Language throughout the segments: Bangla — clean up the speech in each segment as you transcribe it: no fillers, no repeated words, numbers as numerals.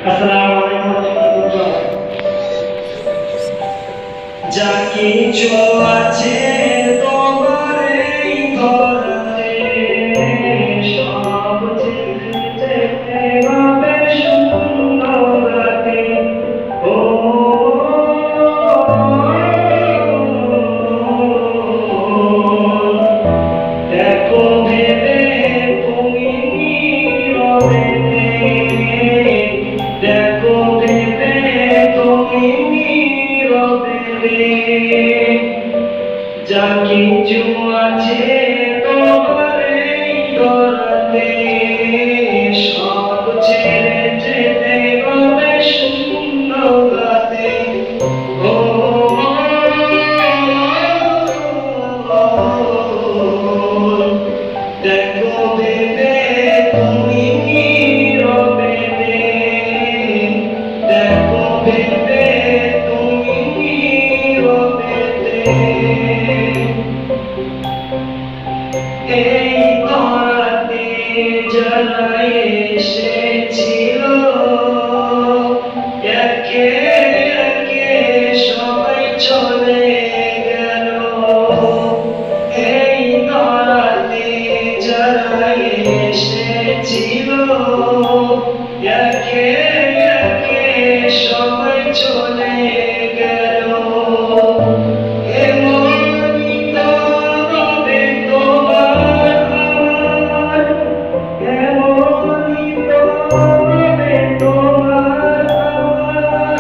আসসালামু আলাইকুম ওয়া রাহমাতুল্লাহ। যা কিছু আছে তোমার এই ধরাতে সব ছেড়ে যেতে হবে শূন্যতাতে। ও দেখো ভেবে তুমি নীরবেতে, দেখো ভেবে তুমি নীরবেতে। যা কিছু আছে তোমার এই ধরাতে সব ছেড়ে যেতে হবে শূন্যতাতে। ও দেখো ভেবে তুমি নীরবেতে, দেখো ভেবে তুমি নীরবেতে। এই ধরাতে যারা এসেছিল একে একে সবাই চলে গেল। এই ধরাতে যারা এসেছিল একে একে সবাই চলে গেল। এমনই তো হবে তোমার আমার, এমনই তো হবে তোমার আমার।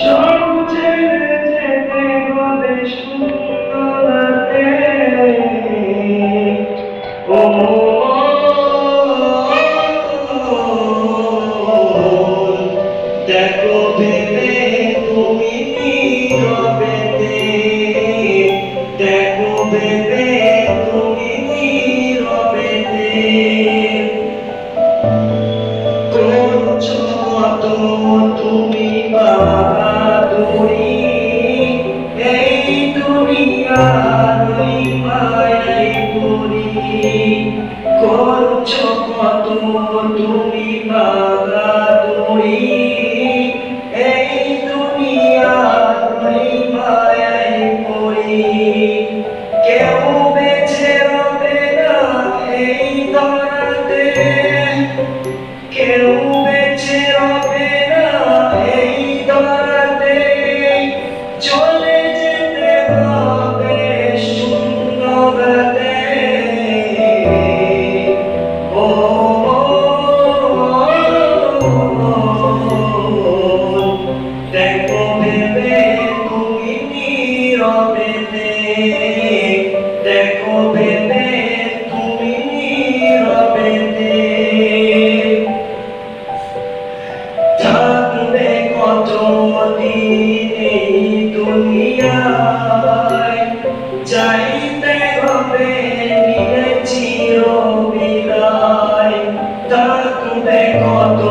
সব ছেড়ে যেতে হবে শূন্যতাতে। ও দেখো ভেবে তুমি নীরবেতে, দেখো ভেবে তুমি নীরবেতে। করছো কত তুমি বাহাদুরি এই দুনিয়ার ওই মায়ায় পড়ি। করছো কত তুমি বাহাদুরি এই দুনিয়ার ওই মায়ায় পড়ি। কেউ বেঁচে রবে না এই ধরাতে, কেউ বেঁচে রবে না এই ধরাতে। চলে যেতে হবে শূন্যতাতে। ও দেখো ভেবে তুমি নীরবেতে, দেখো ভেবে তুমি নীরবেতে। থাকবে কত দিন এই দুনিয়ায়, যাইতে হবে নিয়ে চিরবিদায়। থাকবে কত